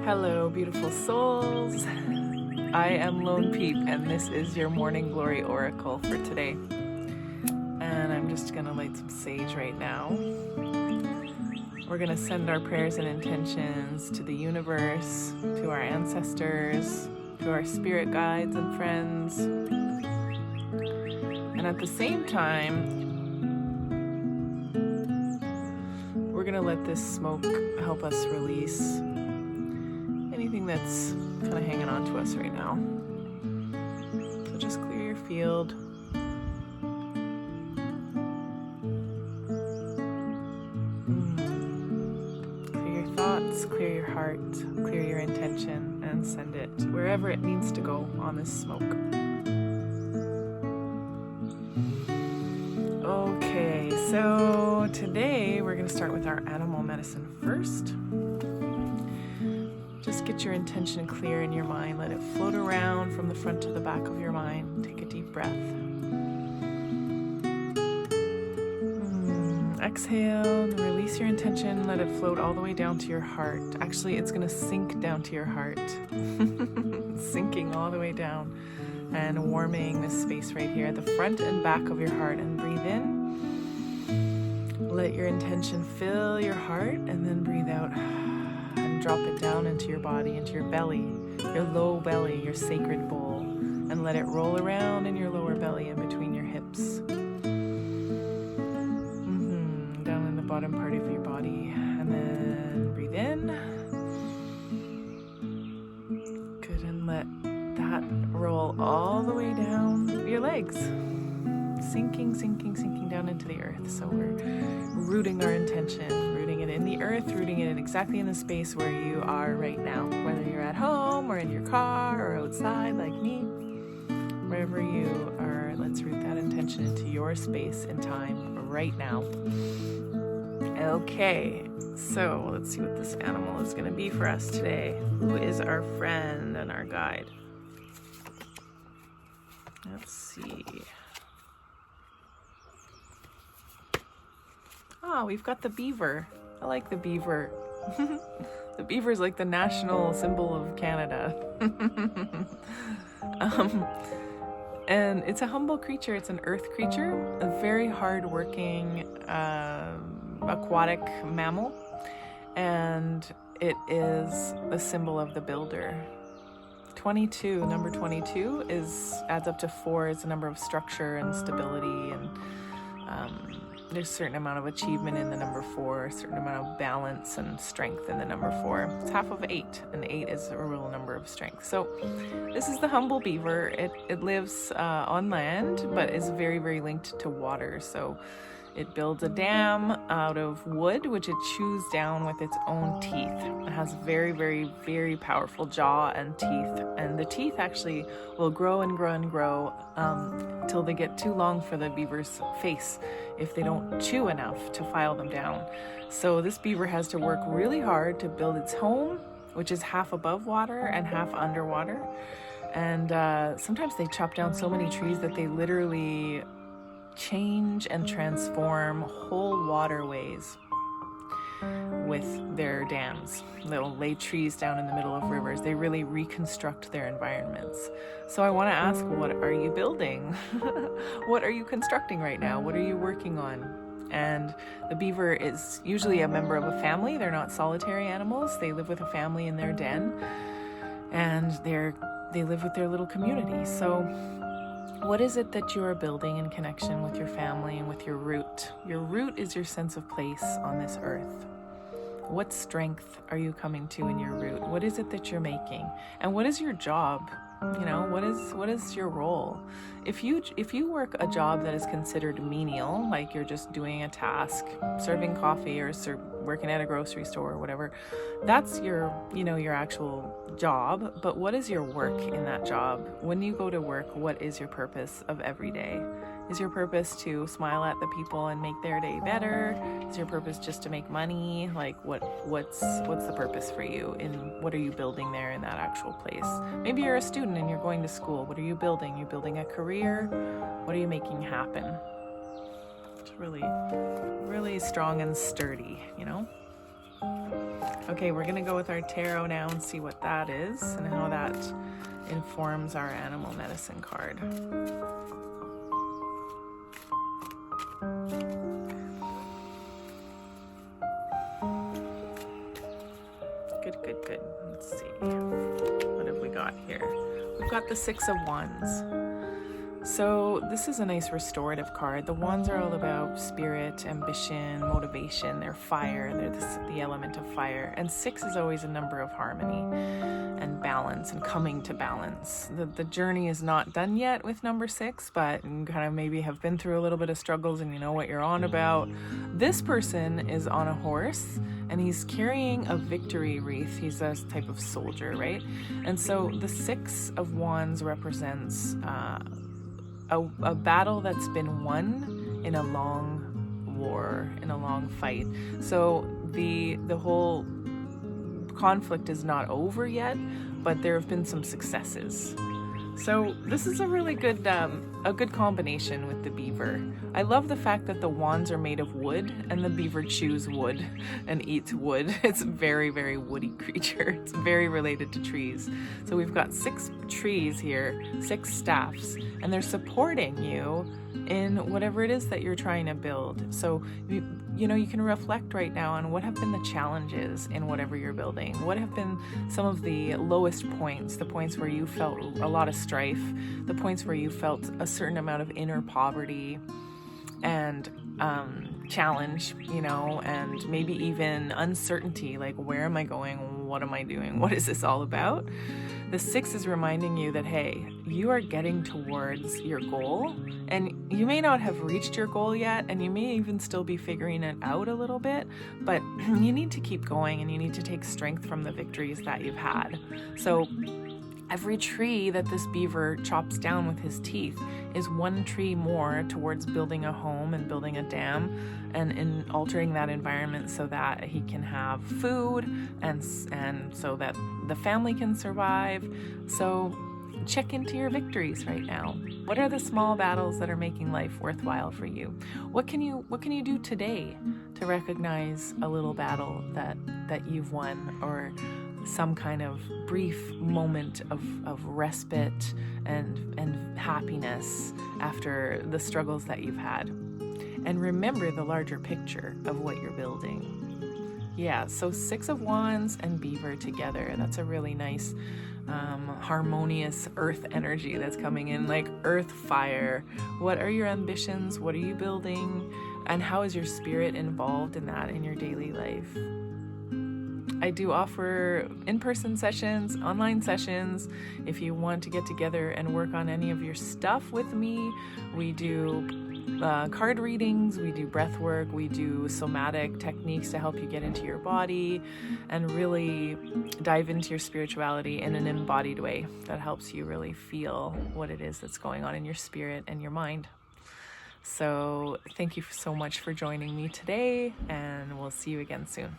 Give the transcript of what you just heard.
Hello, beautiful souls. I am Lone Peep, and this is your Morning Glory Oracle for today. And I'm just going to light some sage right now. We're going to send our prayers and intentions to the universe, to our ancestors, to our spirit guides and friends. And at the same time, we're going to let this smoke help us release anything that's kind of hanging on to us right now. So just clear your field. Clear your thoughts, clear your heart, clear your intention, and send it wherever it needs to go on this smoke. Okay, so today we're going to start with our animal medicine first. Just get your intention clear in your mind. Let it float around from the front to the back of your mind. Take a deep breath. Exhale, release your intention. Let it float all the way down to your heart. Actually, it's going to sink down to your heart. Sinking all the way down and warming this space right here at the front and back of your heart. And breathe in. Let your intention fill your heart and then breathe out. Drop it down into your body, into your belly, your low belly, your sacred bowl, and let it roll around in your lower belly in between your hips. Down in the bottom part of your body, and then breathe in. Good, and let that roll all the way down your legs. Sinking down into the earth. So we're rooting our intention, rooting it in the earth, rooting it exactly in the space where you are right now, whether you're at home or in your car or outside like me, wherever you are. Let's root that intention into your space and time right now. Okay, so let's see what this animal is going to be for us today. Who is our friend and our guide? Let's see. Oh, we've got the beaver. I like the beaver. The beaver is like the national symbol of Canada. And it's a humble creature. It's an earth creature, a very hard-working aquatic mammal. And it is a symbol of the builder. 22, number 22 adds up to 4. It's a number of structure and stability, and there's a certain amount of achievement in the number 4, a certain amount of balance and strength in the number 4. It's half of 8, and 8 is a real number of strength. So this is the humble beaver. It lives on land, but is very, very linked to water. So it builds a dam out of wood, which it chews down with its own teeth. It has very, very, very powerful jaw and teeth. And the teeth actually will grow and grow and grow till they get too long for the beaver's face if they don't chew enough to file them down. So this beaver has to work really hard to build its home, which is half above water and half underwater. And sometimes they chop down so many trees that they literally change and transform whole waterways with their dams. They'll lay trees down in the middle of rivers. They really reconstruct their environments. So I want to ask, what are you building? What are you constructing right now? What are you working on? And the beaver is usually a member of a family. They're not solitary animals. They live with a family in their den, and they live with their little community. So what is it that you are building in connection with your family and with your root? Your root is your sense of place on this earth. What strength are you coming to in your root? What is it that you're making? And what is your job? You know, what is your role? If you work a job that is considered menial, like you're just doing a task, serving coffee or working at a grocery store or whatever, that's your actual job. But what is your work in that job? When you go to work, what is your purpose of every day? Is your purpose to smile at the people and make their day better? Is your purpose just to make money? Like what's the purpose for you? And what are you building there in that actual place? Maybe you're a student and you're going to school. What are you building? You're building a career. What are you making happen? It's really, really strong and sturdy, you know? Okay, we're gonna go with our tarot now and see what that is and how that informs our animal medicine card. Good. Let's see. What have we got here? We've got the Six of Wands. So this is a nice restorative card. The wands are all about spirit, ambition, motivation. They're fire. They're the element of fire. And 6 is always a number of harmony and balance and coming to balance. The journey is not done yet with number 6, but you kind of maybe have been through a little bit of struggles and you know what you're on about. This person is on a horse and he's carrying a victory wreath. He's a type of soldier, right? And so the 6 of Wands represents a battle that's been won in a long war, in a long fight. So the whole conflict is not over yet, but there have been some successes. So this is a really good combination with the beaver. I love the fact that the wands are made of wood and the beaver chews wood and eats wood. It's a very, very woody creature. It's very related to trees. So we've got 6 trees here, 6 staffs, and they're supporting you in whatever it is that you're trying to build. So you know, you can reflect right now on what have been the challenges in whatever you're building. What have been some of the lowest points, the points where you felt a lot of strife, the points where you felt a certain amount of inner poverty and challenge, you know, and maybe even uncertainty, like where am I going? What am I doing? What is this all about? The 6 is reminding you that, hey, you are getting towards your goal, and you may not have reached your goal yet, and you may even still be figuring it out a little bit, but you need to keep going and you need to take strength from the victories that you've had. So every tree that this beaver chops down with his teeth is one tree more towards building a home and building a dam and in altering that environment so that he can have food and so that the family can survive. So check into your victories right now. What are the small battles that are making life worthwhile for you? What can you do today to recognize a little battle that you've won, or some kind of brief moment of respite and happiness after the struggles that you've had? And remember the larger picture of what you're building. Yeah, so 6 of Wands and Beaver together, that's a really nice harmonious earth energy that's coming in, like earth fire. What are your ambitions? What are you building? And how is your spirit involved in that in your daily life? I do offer in-person sessions, online sessions. If you want to get together and work on any of your stuff with me, we do card readings, we do breath work, we do somatic techniques to help you get into your body and really dive into your spirituality in an embodied way that helps you really feel what it is that's going on in your spirit and your mind. So thank you so much for joining me today, and we'll see you again soon.